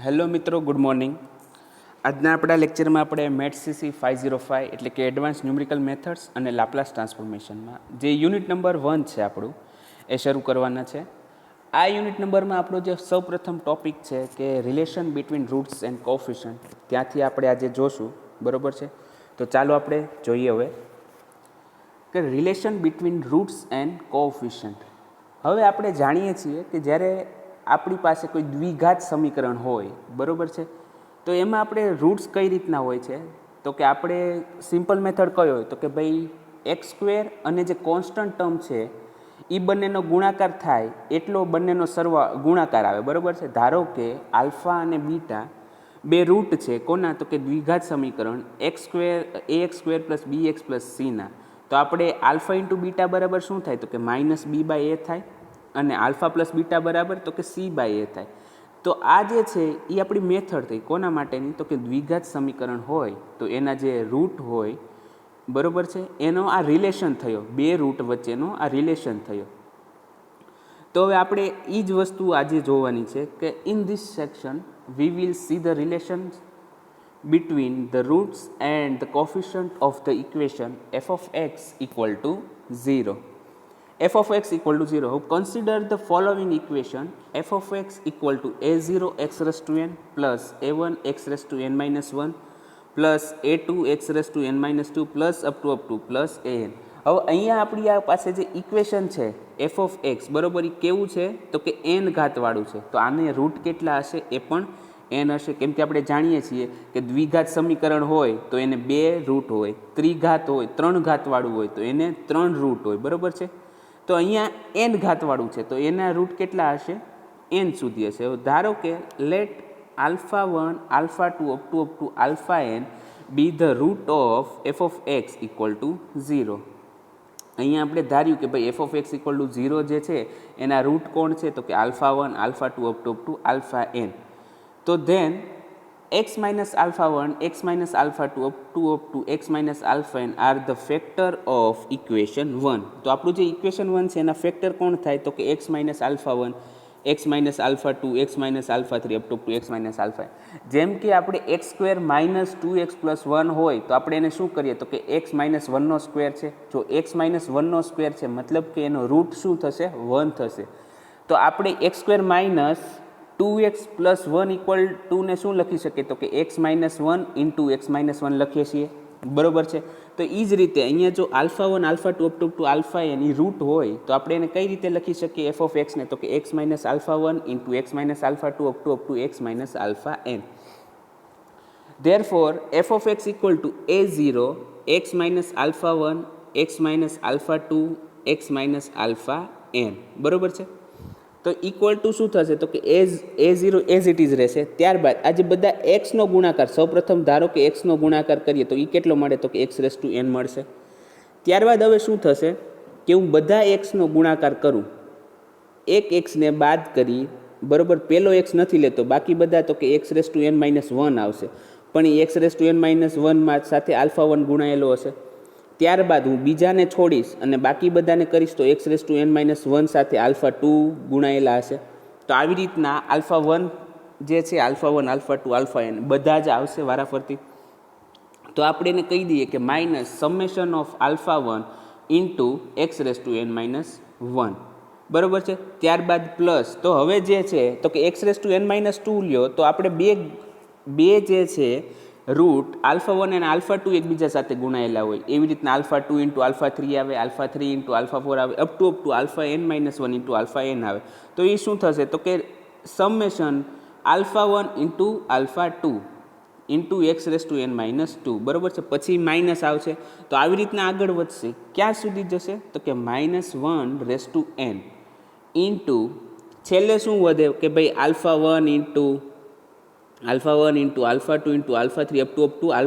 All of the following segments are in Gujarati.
હેલો મિત્રો, ગુડ મોર્નિંગ. આજના આપણા લેક્ચરમાં આપણે મેથ્સ CC 505 એટલે કે એડવાન્સ ન્યુમેરિકલ મેથડ્સ અને લાપ્લાસ ટ્રાન્સફોર્મેશનમાં જે યુનિટ નંબર 1 છે આપણું એ શરૂ કરવાના છે. આ યુનિટ નંબરમાં આપણો જે સૌપ્રથમ ટૉપિક છે કે relation between roots and coefficient, ત્યાંથી આપણે આજે જોશું. બરાબર છે? તો ચાલો આપણે જોઈએ હવે કે relation between roots and coefficient. હવે આપણે જાણીએ છીએ કે જ્યારે આપણી પાસે કોઈ દ્વિઘાત સમીકરણ હોય, બરાબર છે, તો એમાં આપણે રૂટ્સ કઈ રીતના હોય છે તો કે આપણે સિમ્પલ મેથડ કયો હોય તો કે ભાઈ x² અને જે કોન્સ્ટન્ટ ટર્મ છે એ બંનેનો ગુણાકાર થાય એટલો બંનેનો ગુણાકાર આવે. બરાબર છે? ધારો કે આલ્ફા અને બીટા બે રૂટ છે કોના તો કે દ્વિઘાત સમીકરણ ax² + bx + c ના. તો આપણે આલ્ફા ઇન્ટુ બીટા બરાબર શું થાય તો કે -b/a થાય અને આલ્ફા પ્લસ બીટા બરાબર તો કે c/a થાય. તો આ જે છે એ આપણી મેથડ થઈ કોના માટેની તો કે દ્વિઘાત સમીકરણ હોય તો એના જે રૂટ હોય, બરાબર છે, એનો આ રિલેશન થયો, બે રૂટ વચ્ચેનો આ રિલેશન થયો. તો હવે આપણે એ જ વસ્તુ આજે જોવાની છે કે in this section we will see the relations between the roots and the coefficient of the equation f of x equal to 0. f of x equal to 0. Consider the following equation: f of x equal to a0 x raised to n plus a1 x raised to n minus 1 plus a2 x raised to n minus 2 plus up to plus an. હવે અહીંયા આપણી આ પાસે જે ઇક્વેશન છે f of x બરાબર એ કેવું છે તો કે n ઘાતવાળું છે. તો આને રૂટ કેટલા હશે એ પણ n હશે, કેમ કે આપણે જાણીએ છીએ કે દ્વિઘાત સમીકરણ હોય તો એને બે રૂટ હોય, ત્રિઘાત હોય 3 ઘાતવાળું હોય તો એને 3 રૂટ હોય. બરાબર છે? તો અહીંયા n ઘાતવાળું છે તો એના રૂટ કેટલા હશે? n સુધી હશે. હવે ધારો કે let α1 α2 up to αn be the root of f of x equal to 0. અહીંયા આપણે ધાર્યું કે ભાઈ f of x equal to 0 જે છે એના રૂટ કોણ છે તો કે α1 α2 up to αn. તો than x minus α1 x minus α2 up to x minus αn are the factor of equation 1. તો આપણું જે ઇક્વેશન 1 છે એના ફેક્ટર કોણ થાય તો કે x minus α1 x minus α2 x minus α3 up to x minus αn. જેમ કે આપણે x² - 2x + 1 હોય તો આપણે એને શું કરીએ તો કે x - 1 નો સ્ક્વેર છે. જો x - 1 નો સ્ક્વેર છે મતલબ કે એનો રૂટ શું થશે? 1 થશે. તો આપણે x² - 2x + 1 = 2 ને શું લખી શકીએ તો કે x - 1 × x - 1 લખીએ છીએ. બરાબર છે? તો એ જ રીતે અહીંયા જો α1 α2 up to αn A route હોય તો આપણે એને કઈ રીતે લખી શકીએ f of x ને તો કે x - α1 × x - α2 up to x - αn. Therefore f of x equal to a0 x - α1 x - α2 x - αn. બરાબર છે? તો ઇક્વલ ટુ શું થશે તો કે a0 એઝ ઇટ ઇઝ રહેશે. ત્યારબાદ આ જે બધા એક્સનો ગુણાકાર, સૌપ્રથમ ધારો કે એક્સનો ગુણાકાર કરીએ તો એ કેટલો મળે તો કે x raised to n મળશે. ત્યારબાદ હવે શું થશે કે હું બધા એક્સનો ગુણાકાર કરું, એક એક્સને બાદ કરી, બરાબર, પહેલો એક્સ નથી લેતો, બાકી બધા તો કે x raised to n - 1 આવશે, પણ એ x raised to n - 1 સાથે α1 ગુણાયેલો હશે. ત્યારબાદ હું બીજાને છોડીશ અને બાકી બધાને કરીશ તો x raised to n - 1 સાથે α2 ગુણાયેલા હશે. તો આવી રીતના α1 જે છે α1 α2 αn બધા જ આવશે વારાફરતી. તો આપણે એને કહી દઈએ કે -summation of α1 × x raised to n - 1. બરાબર છે? ત્યારબાદ પ્લસ, તો હવે જે છે તો કે x raised to n - 2 લ્યો તો આપણે બે જે છે રૂટ α1 અને α2 એકબીજા સાથે ગુણાયેલા હોય, એવી રીતના α2 × α3 આવે, α3 × α4 આવે, અપ ટુ αn - 1 × αn આવે. તો એ શું થશે તો કે summation α1 × α2 × x raised to n - 2. બરાબર છે? પછી માઇનસ આવશે. તો આવી રીતના આગળ વધશે. ક્યાં સુધી જશે તો કે -1 raised to n ઇન્ટુ છેલ્લે શું વધે કે ભાઈ α1 × α2 × α3 અપ ટુ αn.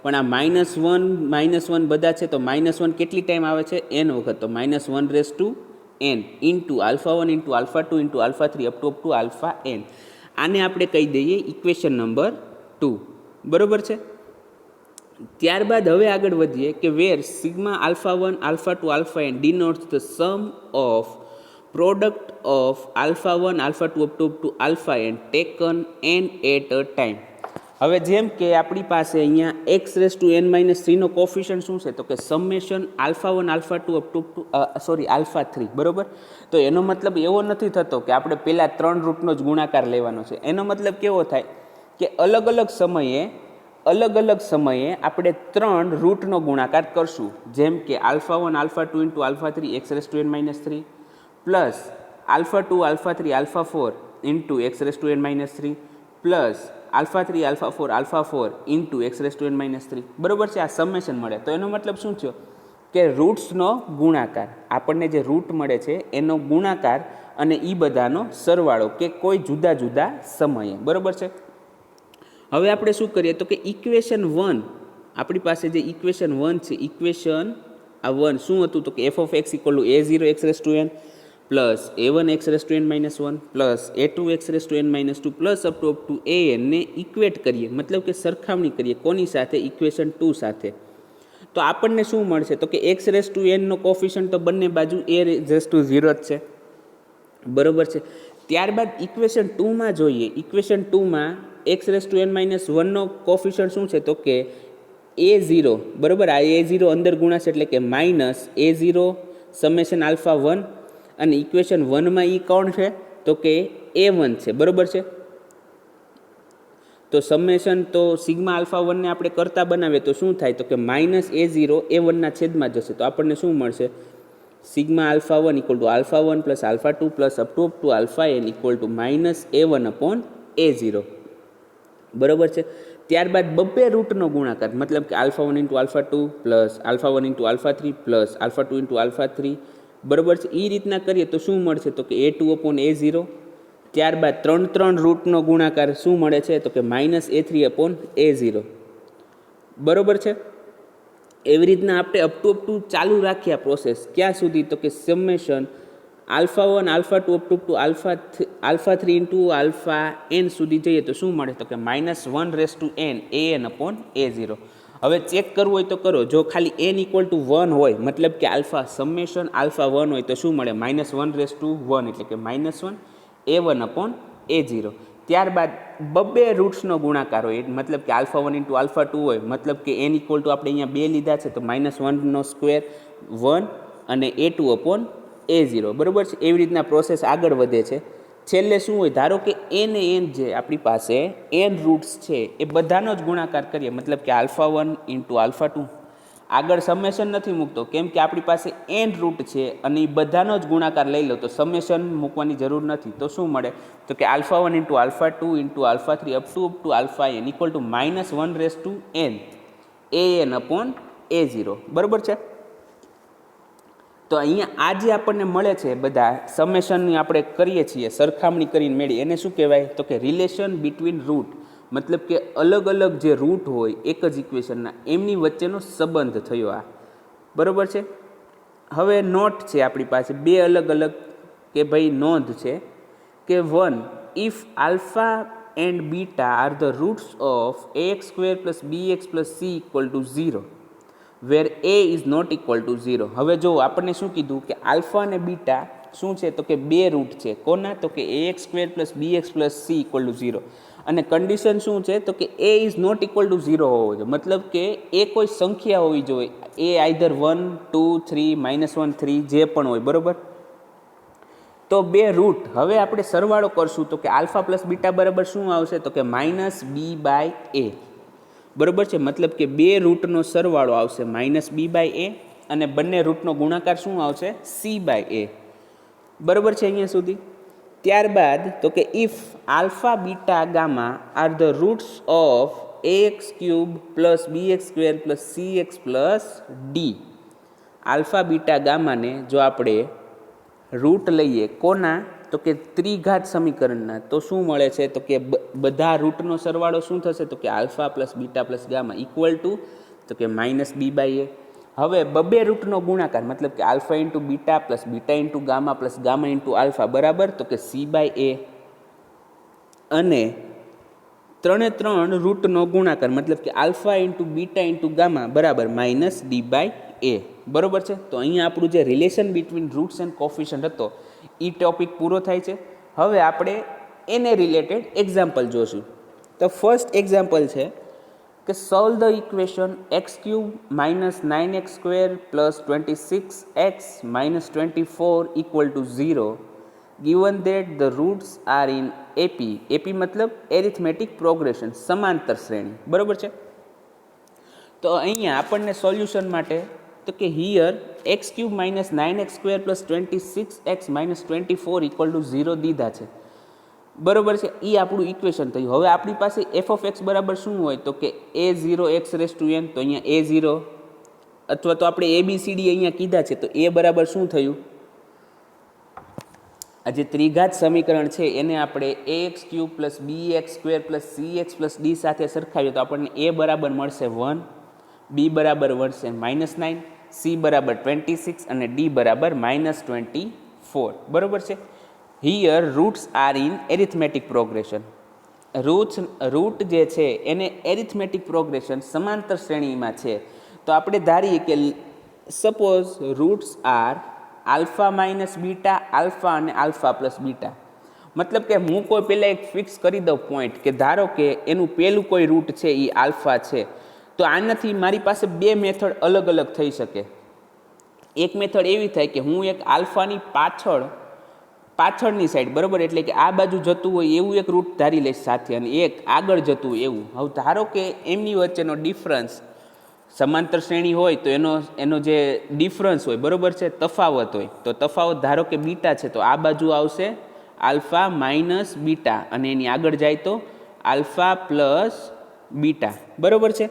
પણ આ -1 બધા છે તો -1 કેટલી ટાઈમ આવે છે? n વખત. તો -1 raised to n into α1 × α2 × α3 up to αn. આને આપણે કહી દઈએ ઇક્વેશન નંબર 2. બરાબર છે? ત્યારબાદ હવે આગળ વધીએ કે where σ α1 α2 αn denotes the sum of product of alpha 1 alpha 2 up to alpha n taken n at a time. હવે જેમ કે આપણી પાસે અહીંયા x raise to n minus થ્રીનો કોફિશિયન્ટ શું છે તો કે summation alpha 1 alpha 2 up to alpha 3, બરાબર. તો એનો મતલબ એવો નથી થતો કે આપણે પહેલાં 3 રૂટનો જ ગુણાકાર લેવાનો છે. એનો મતલબ કેવો થાય કે અલગ અલગ સમયે આપણે 3 રૂટનો ગુણાકાર કરશું. જેમ કે alpha 1 alpha 2 into alpha 3 x raise to n minus 3 plus alpha 2 alpha 3 alpha 4 into x raise to n minus 3 plus alpha 3 alpha 4 into x raise to n minus 3, બરાબર છે. આ સમેશન મળે. તો એનો મતલબ શું થયો કે રૂટ્સનો ગુણાકાર, આપણને જે રૂટ મળે છે એનો ગુણાકાર અને એ બધાનો સરવાળો કે કોઈ જુદા જુદા સમયે, બરાબર છે. હવે આપણે શું કરીએ તો કે ઇક્વેશન 1, આપણી પાસે જે ઇક્વેશન 1 છે, ઇક્વેશન આ 1 શું હતું તો કે f of x equal to a0 x raise to n plus a1 x raise to n minus 1 plus a2 x raise to n minus 2 plus up to an ને ઇક્વેટ કરીએ, મતલબ કે સરખામણી કરીએ કોની સાથે, ઇક્વેશન 2 સાથે. તો આપણને શું મળશે તો કે એક્સ રેસ ટુ એનનો કોફિશિયન્ટ તો બંને બાજુ a રેસ ટુ 0 જ છે, બરાબર છે. ત્યારબાદ ઇક્વેશન 2માં જોઈએ. ઇક્વેશન 2માં x raise to n minus 1નો કોફિશિયન્ટ શું છે તો કે a0, બરાબર. આ a0 અંદર ગુણાશે એટલે કે માઇનસ a0 સમેશન આલ્ફા 1 અને ઇક્વેશન 1માં એ કોણ છે તો કે a1 છે, બરાબર છે. તો સમેશન તો સિગ્મા આલ્ફા 1ને આપણે કરતા બનાવીએ તો શું થાય તો કે માઇનસ a0 a1ના છેદમાં જશે. તો આપણને શું મળશે sigma alpha 1 equal to alpha 1 plus alpha 2 plus up to alpha n equal to minus a1 upon a0, બરાબર છે. ત્યારબાદ બબ્બે રૂટનો ગુણાકાર, મતલબ કે alpha 1 into alpha 2 plus alpha 1 into alpha 3 plus alpha 2 into alpha 3, બરાબર છે. એ રીતના કરીએ તો શું મળશે તો કે a2 અપોન a0. ત્યારબાદ 3 રૂટનો ગુણાકાર શું મળે છે તો કે માઇનસ a3 અપોન a0, બરાબર છે. એવી રીતના આપણે અપ ટુ ચાલુ રાખીએ આ પ્રોસેસ ક્યાં સુધી તો કે summation alpha 1 alpha 2 up to alpha 3 into alpha n સુધી જઈએ તો શું મળે તો કે minus 1 raise to n an upon a0. હવે ચેક કરવું હોય તો કરો. જો ખાલી n ઇક્વલ ટુ 1 હોય, મતલબ કે આલ્ફા સમેશન આલ્ફા 1 હોય તો શું મળે માઇનસ 1 રેસ ટુ 1 એટલે કે માઇનસ 1 a1 અપોન a0. ત્યારબાદ બબ્બે રૂટ્સનો ગુણાકાર હોય, મતલબ કે આલ્ફા 1 ઇન્ટુ આલ્ફા 2 હોય, મતલબ કે n ઇક્વલ ટુ આપણે અહીંયા 2 લીધા છે તો માઇનસ 1નો સ્ક્વેર 1 અને a2 અપોન a0, બરાબર છે. એવી રીતના પ્રોસેસ આગળ વધે છે. છેલ્લે શું હોય, ધારો કે n જે આપણી પાસે n રૂટ્સ છે એ બધાનો જ ગુણાકાર કરીએ, મતલબ કે આલ્ફા 1 ઇન્ટુ આલ્ફા 2, આગળ સમેશન નથી મૂકતો કેમ કે આપણી પાસે n રૂટ છે અને એ બધાનો જ ગુણાકાર લઈ લો તો સમેશન મૂકવાની જરૂર નથી. તો શું મળે તો કે alpha 1 into alpha 2 into alpha 3 up to alpha n equal to minus 1 raise to n an upon a0, બરાબર છે. તો અહીંયા આ જે આપણને મળે છે બધા સમેશનની આપણે કરીએ છીએ સરખામણી કરીને મેળવી, એને શું કહેવાય તો કે રિલેશન બિટવીન રૂટ, મતલબ કે અલગ અલગ જે રૂટ હોય એક જ ઇક્વેશનના એમની વચ્ચેનો સંબંધ થયો આ, બરાબર છે. હવે નોટ છે આપણી પાસે બે અલગ અલગ કે ભાઈ નોંધ છે કે 1 if alpha and beta are the roots of ax square plus bx plus c equal to 0 where a is not equal to 0. હવે જો આપણને શું કીધું કે આલ્ફા અને બીટા શું છે તો કે બે રૂટ છે કોના તો કે ax square plus bx plus c equal to 0 અને કન્ડિશન શું છે તો કે a is not equal to 0 હોવો જોઈએ, મતલબ કે એ કોઈ સંખ્યા હોવી જોઈએ, એ આઈધર 1 2 3 -1 3 જે પણ હોય, બરાબર. તો બે રૂટ હવે આપણે સરવાળો કરશું તો કે આલ્ફા પ્લસ બીટા બરાબર શું આવશે તો કે માઇનસ બી બાય એ, બરાબર છે. મતલબ કે બે રૂટનો સરવાળો આવશે માઇનસ બી બાય એ અને બંને રૂટનો ગુણાકાર શું આવશે સી બાય એ, બરાબર છે અહીંયા સુધી. ત્યારબાદ તો કે if alpha beta gamma are the roots of ax cube plus bx square plus cx plus d, alpha beta ગામાને જો આપણે રૂટ લઈએ કોના તો કે ત્રિઘાત સમીકરણના તો શું મળે છે તો કે બધા રૂટનો સરવાળો શું થશે તો કે alpha plus beta plus gamma equal two તો કે માઇનસ બી બાય એ. હવે બબે રૂટનો ગુણાકાર મતલબ કે alpha into beta plus beta into gamma plus gamma into alpha બરાબર તો કે સી બાય એ અને 3 રૂટનો ગુણાકાર મતલબ કે alpha into beta into gamma બરાબર માઇનસ ડી બાય એ, બરાબર છે. તો અહીંયા આપણું જે relation between roots and coefficient હતો એ ટોપિક પૂરો થાય છે. હવે આપણે એને રિલેટેડ એક્ઝામ્પલ જોશું. તો ફર્સ્ટ એક્ઝામ્પલ છે કે solve the equation x cube minus 9x square plus 26x minus 24 equal to 0 given that the roots are in AP મતલબ એરિથમેટિક પ્રોગ્રેશન, સમાંતર શ્રેણી, બરાબર છે. તો અહીંયા આપણને સોલ્યુશન માટે તો કે here x cube minus 9x square plus 26x minus 24 equal to 0 દીધા છે, બરાબર છે. એ આપણું ઇક્વેશન થયું. હવે આપણી પાસે એફ ઓફ એક્સ બરાબર શું હોય તો કે a0x⁴n, તો અહીંયા a0 અથવા તો આપણે ABCD અહીંયા કીધા છે, તો એ બરાબર શું થયું, આ જે ત્રિઘાત સમીકરણ છે એને આપણે ax cube plus bx square plus cx plus d સાથે સરખાવીએ તો આપણને a બરાબર મળશે 1, b બરાબર મળશે -9, c બરાબર 26 અને d બરાબર -24, બરાબર છે. Here roots are in arithmetic progression. રૂટ જે છે એને એરિથમેટિક પ્રોગ્રેશન સમાંતર શ્રેણીમાં છે. તો આપણે ધારીએ કે suppose roots are alpha minus beta, alpha અને આલ્ફા પ્લસ બીટા. મતલબ કે હું કોઈ પહેલાં એક ફિક્સ કરી દઉં પોઈન્ટ કે ધારો કે એનું પહેલું કોઈ રૂટ છે એ આલ્ફા છે, તો આનાથી મારી પાસે બે મેથડ અલગ અલગ થઈ શકે. એક મેથડ એવી થાય કે હું એક આલ્ફાની પાછળની સાઈડ, બરાબર, એટલે કે આ બાજુ જતું હોય એવું એક રૂટ ધારી લઈશ સાથે, અને એક આગળ જતું હોય એવું. હવે ધારો કે એમની વચ્ચેનો ડિફરન્સ સમાંતર શ્રેણી હોય તો એનો જે ડિફરન્સ હોય, બરાબર છે, તફાવત હોય, તો તફાવત ધારો કે બીટા છે તો આ બાજુ આવશે આલ્ફા માઇનસ બીટા અને એની આગળ જાય તો આલ્ફા પ્લસ બીટા, બરાબર છે.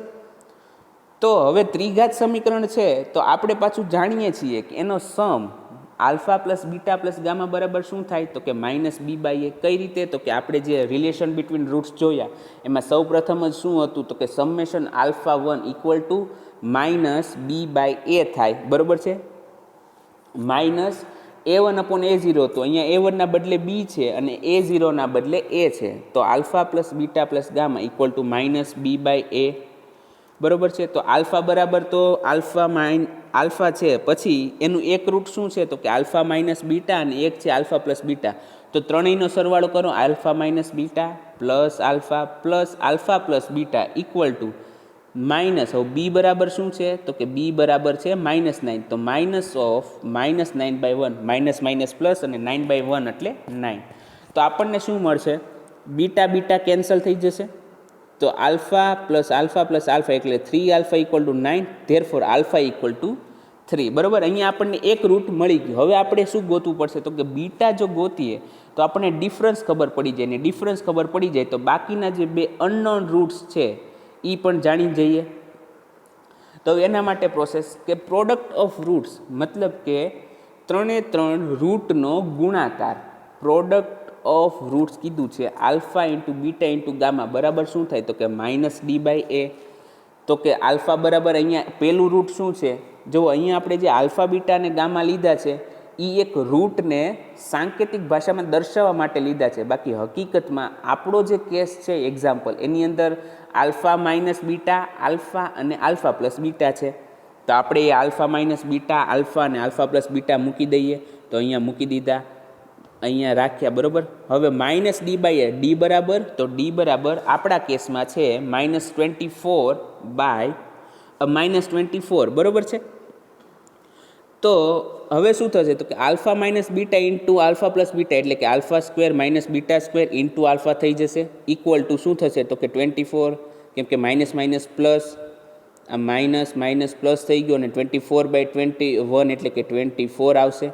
તો હવે ત્રિઘાત સમીકરણ છે તો આપણે પાછું જાણીએ છીએ કે એનો sum alpha plus beta plus gamma બરાબર શું થાય તો કે -b/a. કઈ રીતે તો કે આપણે જે રિલેશન બિટવીન રૂટ્સ જોયા એમાં સૌ પ્રથમ જ શું હતું તો કે summation alpha 1 equal to -b/a થાય, બરાબર છે. -a1/a0, તો અહીંયા a1 ના બદલે b છે અને a0 ના બદલે a છે, તો alpha plus beta plus gamma equal to -b/a, બરાબર છે. તો આલ્ફા બરાબર તો આલ્ફા છે, પછી એનું એક રૂટ શું છે તો કે આલ્ફા માઇનસ બીટા અને એક છે આલ્ફા પ્લસ બીટા. તો ત્રણેયનો સરવાળો કરો, alpha minus beta plus alpha plus beta equal to minus. હવે બી બરાબર શું છે તો કે બી બરાબર છે -9, તો minus of -9/1, minus minus plus અને 9/1 એટલે 9. તો આપણને શું મળશે, બીટા બીટા કેન્સલ થઈ જશે, તો આલ્ફા પ્લસ આલ્ફા એટલે 3 alpha equal two 9, therefore alpha equal two 3, બરાબર. અહીંયા આપણને એક રૂટ મળી ગયું. હવે આપણે શું ગોતવું પડશે તો કે બીટા જો ગોતીએ તો આપણને ડિફરન્સ ખબર પડી જાય, ને ડિફરન્સ ખબર પડી જાય તો બાકીના જે બે અનનોન રૂટ્સ છે એ પણ જાણી જઈએ. તો એના માટે પ્રોસેસ કે પ્રોડક્ટ ઓફ રૂટ્સ, મતલબ કે 3 રૂટનો ગુણાકાર, પ્રોડક્ટ ઓફ રૂટ્સ કીધું છે alpha into beta into gamma બરાબર શું થાય તો કે -d/a. તો કે આલ્ફા બરાબર અહીંયા પહેલું રૂટ શું છે, જો અહીંયા આપણે જે આલ્ફા બીટા અને ગામા લીધા છે એ એક રૂટને સાંકેતિક ભાષામાં દર્શાવવા માટે લીધા છે. બાકી હકીકતમાં આપણો જે કેસ છે એક્ઝામ્પલ, એની અંદર આલ્ફા માઇનસ બીટા, આલ્ફા અને આલ્ફા પ્લસ બીટા છે. તો આપણે એ આલ્ફા માઇનસ બીટા, આલ્ફા અને આલ્ફા પ્લસ બીટા મૂકી દઈએ, તો અહીંયા મૂકી દીધા, અહીંયા રાખ્યા, બરાબર. હવે -d/a, d બરાબર, તો d બરાબર આપણા કેસમાં છે -24, બરાબર છે. તો હવે શું થશે તો કે alpha minus beta into alpha plus beta એટલે કે alpha square minus beta square into alpha થઈ જશે, ઇક્વલ ટુ શું થશે તો કે 24, કેમ કે માઇનસ માઇનસ પ્લસ, આ માઇનસ પ્લસ થઈ ગયો અને 24/21 એટલે કે 24 આવશે.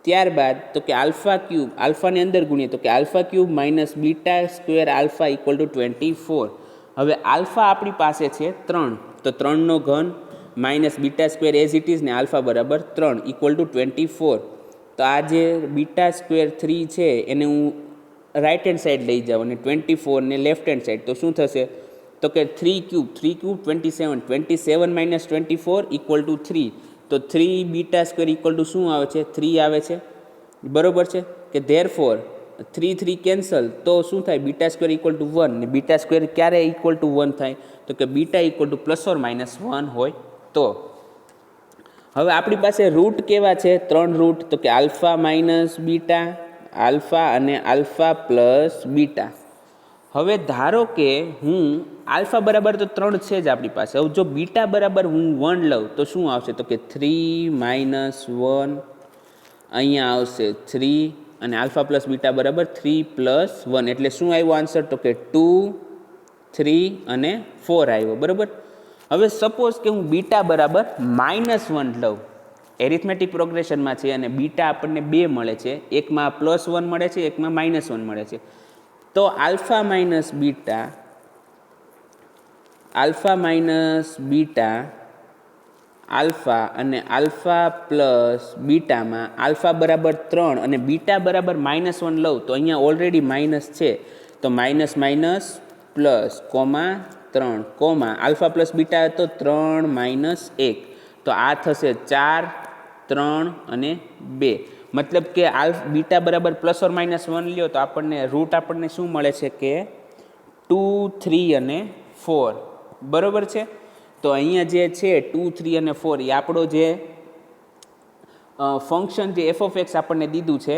ત્યારબાદ તો કે આલ્ફા ક્યુબ, આલ્ફાને અંદર ગુણીએ તો કે alpha cube minus beta square alpha equal two 24. હવે આલ્ફા આપણી પાસે છે 3, તો 3નો ઘન minus beta square as it is ને આલ્ફા બરાબર 3 ઇક્વલ ટુ 24. તો આ જે બીટા સ્ક્વેર 3 છે એને હું રાઇટ હેન્ડ સાઈડ લઈ જાઉં અને 24 ને લેફ્ટ હેન્ડ સાઈડ, તો શું થશે તો કે 3 ક્યુબ 27 માઇનસ 24 ઇક્વલ ટુ 3. તો 3 બીટા સ્ક્વેર ઇક્વલ ટુ શું આવે છે 3 આવે છે, બરાબર છે. કે ધેરફોર 3 કેન્સલ, તો શું થાય બીટા સ્ક્વેર ઇક્વલ ટુ 1, ને બીટા સ્ક્વેર ક્યારે ઇક્વલ ટુ 1 થાય તો કે બીટા ઇક્વલ ટુ +or -1 હોય તો. હવે આપણી પાસે રૂટ કેવા છે? 3 રૂટ, તો કે આલ્ફા માઇનસ બીટા, આલ્ફા અને આલ્ફા પ્લસ બીટા. હવે ધારો કે હું આલ્ફા બરાબર તો 3 છે જ આપણી પાસે. હવે જો બીટા બરાબર હું 1 લઉં તો શું આવશે? તો કે 3 માઇનસ 1, અહીંયા આવશે 3, અને આલ્ફા પ્લસ બીટા બરાબર 3 પ્લસ 1, એટલે શું આવ્યો આન્સર? તો કે 2, 3 અને 4 આવ્યો, બરાબર. હવે સપોઝ કે હું બીટા બરાબર -1 લઉં, એરિથમેટિક પ્રોગ્રેશનમાં છે અને બીટા આપણને 2 મળે છે, એકમાં +1 મળે છે, એકમાં -1 મળે છે. તો alpha minus beta, alpha minus beta, alpha અને આલ્ફા પ્લસ બીટામાં આલ્ફા બરાબર 3 અને બીટા બરાબર -1 લઉં તો અહીંયા ઓલરેડી માઇનસ છે, તો minus minus plus comma 3 comma alpha plus beta હતો 3 માઇનસ 1, તો આ થશે 4, 3 અને 2. મતલબ કે બીટા બરાબર +or-1 લ્યો તો આપણને રૂટ આપણને શું મળે છે કે 2, 3 અને 4, બરાબર છે. તો અહીંયા જે છે 2, 3 અને 4 એ આપણો જે ફંક્શન જે f(x) આપણને દીધું છે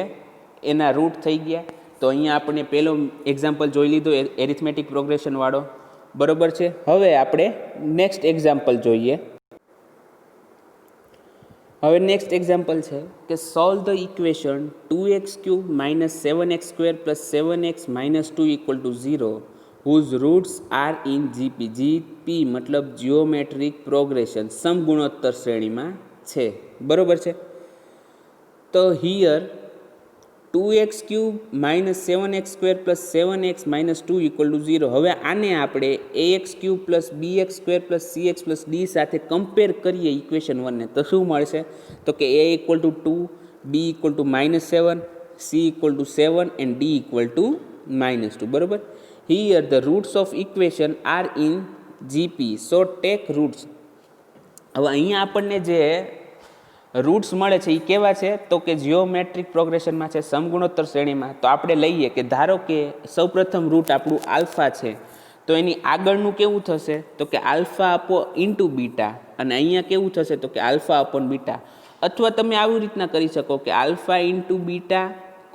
એના રૂટ થઈ ગયા. તો અહીંયા આપણે પહેલો એક્ઝામ્પલ જોઈ લીધો એરિથમેટિક પ્રોગ્રેશનવાળો, બરાબર છે. હવે આપણે નેક્સ્ટ એક્ઝામ્પલ જોઈએ. હવે નેક્સ્ટ એક્ઝામ્પલ છે કે solve the equation 2x³ - 7x² + 7x - 2 = 0 whose roots are in GP. GP મતલબ જીઓમેટ્રિક પ્રોગ્રેશન, સમગુણોત્તર શ્રેણીમાં છે, બરાબર છે. તો હિયર 2x³ - 7x² + 7x - 2 = 0. હવે આને આપણે ax³ + bx² + cx + d સાથે કમ્પેર કરીએ ઇક્વેશન 1 ને, તો શું મળશે? તો કે a = 2, b = -7, c = 7 and d = -2, બરાબર. Here the roots of equation are in GP, so take roots. હવે અહીંયા આપણને જે રૂટ્સ મળે છે એ કેવા છે? તો કે જીઓમેટ્રિક પ્રોગ્રેશનમાં છે, સમગુણોત્તર શ્રેણીમાં. તો આપણે લઈએ કે ધારો કે સૌપ્રથમ રૂટ આપણું આલ્ફા છે, તો એની આગળનું કેવું થશે? તો કે આલ્ફા ઇન્ટુ બીટા, અને અહીંયા કેવું થશે? તો કે આલ્ફા અપોન બીટા. અથવા તમે આવી રીતના કરી શકો કે alpha into beta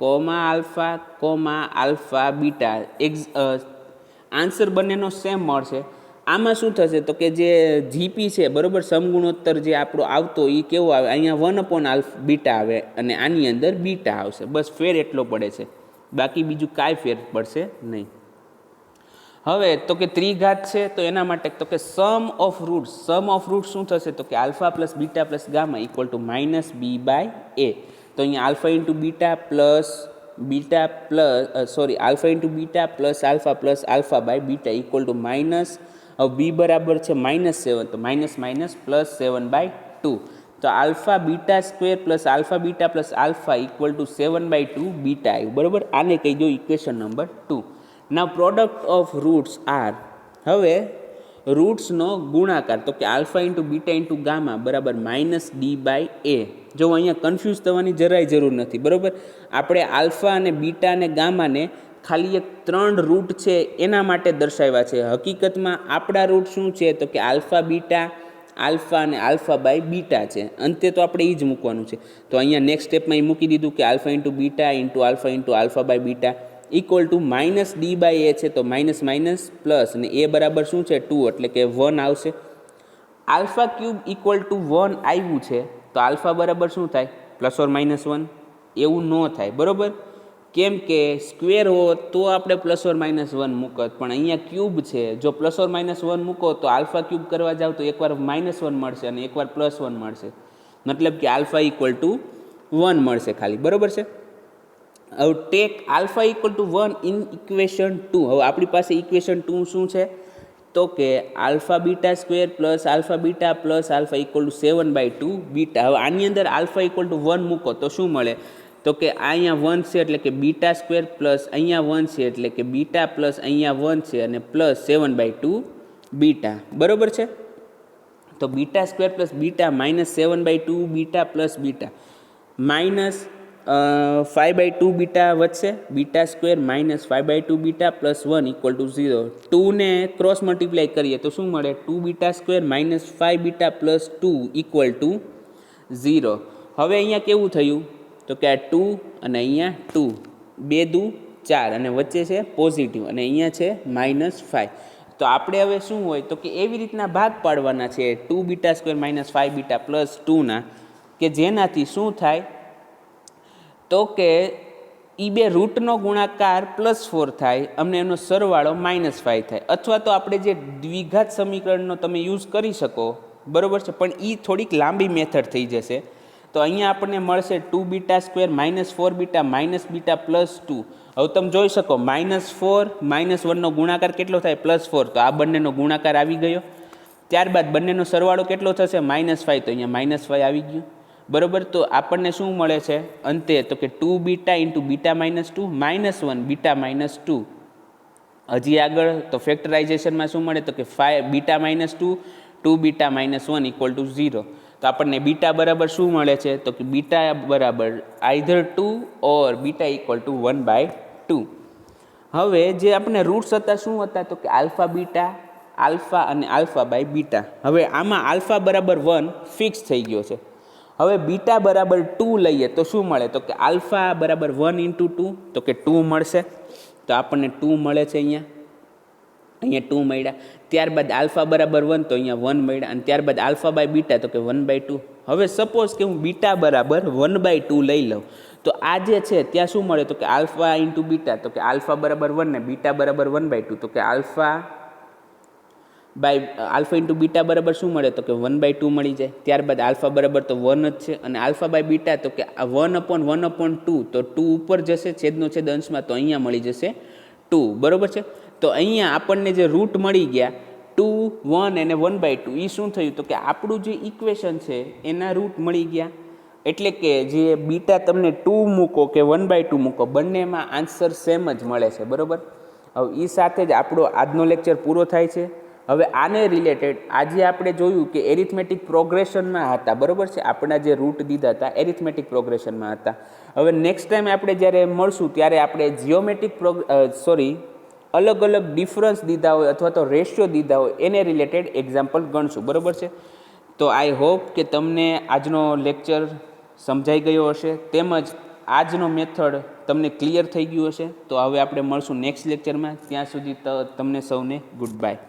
comma alpha comma alpha beta. Answer બંનેનો સેમ મળશે. આમાં શું થશે? તો કે જે જીપી છે, બરાબર, સમગુણોત્તર જે આપણો આવતો એ કેવો આવે? અહીંયા 1/α બીટા આવે અને આની અંદર બીટા આવશે. બસ ફેર એટલો પડે છે, બાકી બીજું કાંઈ ફેર પડશે નહીં. હવે તો કે ત્રિઘાત છે, તો એના માટે તો કે સમ ઓફ રૂટ શું થશે? તો કે alpha plus beta plus gamma equal to -b/a. તો અહીંયા alpha into beta plus beta plus alpha into beta plus alpha by beta equal to minus, હવે બી બરાબર છે -7, તો માઇનસ માઇનસ +7/2. તો alpha beta square plus alpha beta plus alpha equal to 7/2 beta આવ્યું, બરાબર. આને કહી દો equation number 2. Now product of roots are, હવે રૂટ્સનો ગુણાકાર, તો કે alpha into beta into gamma બરાબર -d/a. જો અહીંયા કન્ફ્યુઝ થવાની જરાય જરૂર નથી, બરાબર. આપણે આલ્ફા અને બીટા અને ગામાને ખાલી એક 3 રૂટ છે એના માટે દર્શાવ્યા છે. હકીકતમાં આપણા રૂટ શું છે? તો કે આલ્ફા બીટા, આલ્ફા અને આલ્ફા બાય બીટા છે. અંતે તો આપણે એ જ મૂકવાનું છે. તો અહીંયા નેક્સ્ટ સ્ટેપમાં એ મૂકી દીધું કે alpha into beta into alpha by beta equal to -d/a છે, તો માઇનસ માઇનસ પ્લસ, અને એ બરાબર શું છે? 2, એટલે કે 1 આવશે. આલ્ફા ક્યુબ ઇક્વલ ટુ 1 આવ્યું છે, તો આલ્ફા બરાબર શું થાય? +or-1. એવું ન થાય, બરાબર. કેમ કે સ્ક્વેર હોત તો આપણે +or-1 મૂકત, પણ અહીંયા ક્યુબ છે, જો +or-1 મૂકો તો આલ્ફા ક્યુબ કરવા જાવ તો એકવાર -1 મળશે અને એકવાર +1 મળશે. મતલબ કે આલ્ફા ઇક્વલ ટુ 1 મળશે ખાલી, બરાબર છે. હવે take alpha equal to 1 in equation 2. હવે આપણી પાસે ઇક્વેશન 2 શું છે? તો કે alpha beta square plus alpha beta plus alpha equal to 7/2 beta. હવે આની અંદર આલ્ફા ઇક્વલ ટુ 1 મૂકો તો શું મળે? તો કે અહીંયા 1 છે એટલે કે બીટા સ્ક્વેર પ્લસ અહીંયા 1 છે એટલે કે બીટા પ્લસ અહીંયા 1 છે અને પ્લસ 7/2 બીટા, બરાબર છે. તો beta square plus beta -7/2 beta plus beta minus 5/2 beta વધશે, beta square -5/2 beta plus 1 equal to 0. 2 ને ક્રોસ મલ્ટીપ્લાય કરીએ તો શું મળે? 2 beta square -5 beta plus 2 equal to 0. હવે અહીંયા કેવું થયું તો કે આ 2 અને અહીંયા 2, 2 દુ 4 અને વચ્ચે છે પોઝિટિવ અને અહીંયા છે -5. તો આપણે હવે શું હોય તો કે એવી રીતના ભાગ પાડવાના છે 2 બીટા સ્ક્વેર -5 બીટા પ્લસ 2ના, કે જેનાથી શું થાય તો કે એ બે રૂટનો ગુણાકાર +4 થાય, અમને એનો સરવાળો -5 થાય. અથવા તો આપણે જે દ્વિઘાત સમીકરણનો તમે યુઝ કરી શકો, બરાબર છે, પણ એ થોડીક લાંબી મેથડ થઈ જશે. તો અહીંયા આપણને મળશે 2 બીટા સ્ક્વેર -4 બીટા બીટા +2. હવે તમે જોઈ શકો -4 -1નો ગુણાકાર કેટલો થાય +4, તો આ બંનેનો ગુણાકાર આવી ગયો. ત્યારબાદ બંનેનો સરવાળો કેટલો થશે -5, તો અહીંયા -5 આવી ગયું, બરાબર. તો આપણને શું મળે છે અંતે તો કે 2 બીટા ઇન્ટુ બીટા -2 -1 બીટા -2. હજી આગળ તો ફેક્ટરાઇઝેશનમાં શું મળે તો કે 5 બીટા -2 2 બીટા -1 = 0. તો આપણને બીટા બરાબર શું મળે છે તો કે બીટા બરાબર આઈધર 2 ઓર બીટા = 1/2. હવે જે આપણે રૂટ્સ હતા શું હતા તો કે આલ્ફા બીટા, આલ્ફા અને α/બીટા. હવે આમાં આલ્ફા બરાબર 1 ફિક્સ થઈ ગયો છે. હવે બીટા બરાબર 2 લઈએ તો શું મળે તો કે આલ્ફા બરાબર 1 × 2 તો કે 2 મળશે. તો આપણને 2 મળે છે, અહીંયા 2 મળ્યા. ત્યારબાદ આલ્ફા બરાબર 1 તો અહીંયા 1 મળ્યા, અને ત્યારબાદ α/બીટા તો કે 1/2. હવે સપોઝ કે હું બીટા બરાબર 1/2 લઈ લઉં તો આ જે છે ત્યાં શું મળે તો કે આલ્ફા × બીટા તો કે આલ્ફા બરાબર 1 ને બીટા બરાબર 1/2 તો કે આલ્ફા × બીટા બરાબર શું મળે તો કે 1/2 મળી જાય. ત્યારબાદ આલ્ફા બરાબર તો 1 જ છે, અને α/બીટા તો કે 1/1/2 તો 2 ઉપર જશે છેદનો છેદ અંશમાં, તો અહીંયા મળી જશે 2, બરાબર છે. તો અહીંયા આપણને જે રૂટ મળી ગયા 2, 1 અને 1/2, એ શું થયું તો કે આપણું જે ઇક્વેશન છે એના રૂટ મળી ગયા. એટલે કે જે બીટા તમને 2 મૂકો કે 1/2 મૂકો, બંનેમાં આન્સર સેમ જ મળે છે, બરાબર. હવે એ સાથે જ આપણો આજનો લેક્ચર પૂરો થાય છે. હવે આને રિલેટેડ આજે આપણે જોયું કે એરિથમેટિક પ્રોગ્રેશનમાં હતા, બરાબર છે. આપણા જે રૂટ દીધા હતા એરિથમેટિક પ્રોગ્રેશનમાં હતા. હવે નેક્સ્ટ ટાઈમ આપણે જ્યારે મળશું ત્યારે આપણે જીઓમેટ્રિક અલગ અલગ ડિફરન્સ દીધા હોય અથવા તો રેશિયો દીધા હોય એને રિલેટેડ એક્ઝામ્પલ ગણશું, બરાબર છે. તો આઈ હોપ કે તમને આજનો લેક્ચર સમજાઈ ગયો હશે, તેમજ આજનો મેથડ તમને ક્લિયર થઈ ગયું હશે. તો હવે આપણે મળશું નેક્સ્ટ લેક્ચરમાં. ત્યાં સુધી તમને સૌને ગુડ બાય.